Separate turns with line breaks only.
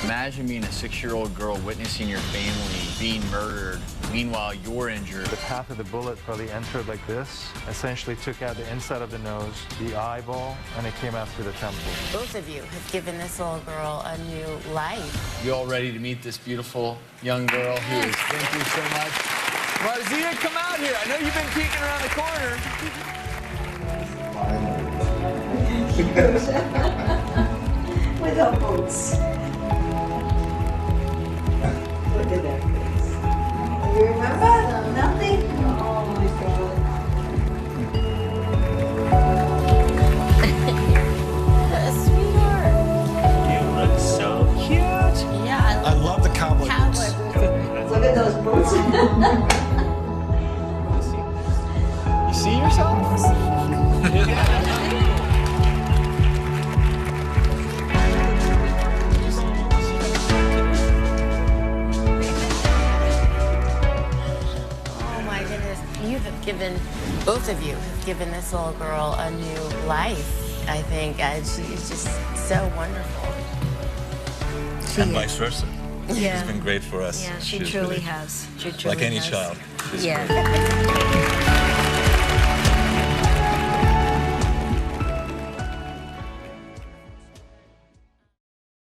Imagine being a 6-year-old girl witnessing your family being murdered. Meanwhile, you're injured.
The path of the bullet probably entered like this, essentially took out the inside of the nose, the eyeball, and it came out through the temple.
Both of you have given this little girl a new life.
You all ready to meet this beautiful young girl who has been through so much? Marzia, come out here. I know you've been peeking around the corner.
With her boots. Look at that face. You remember? Nothing? Oh my God.
Sweetheart.
You look so cute.
Yeah,
I love the cowboy boots.
Look at those boots.
You see yourself?
Both of you have given this little girl a new life, I think, and she's just so wonderful.
And vice versa.
Yeah.
She's been great for us.
Yeah, she
She's
truly
really,
has. She truly
like any
has.
child. She's
Yeah.
great.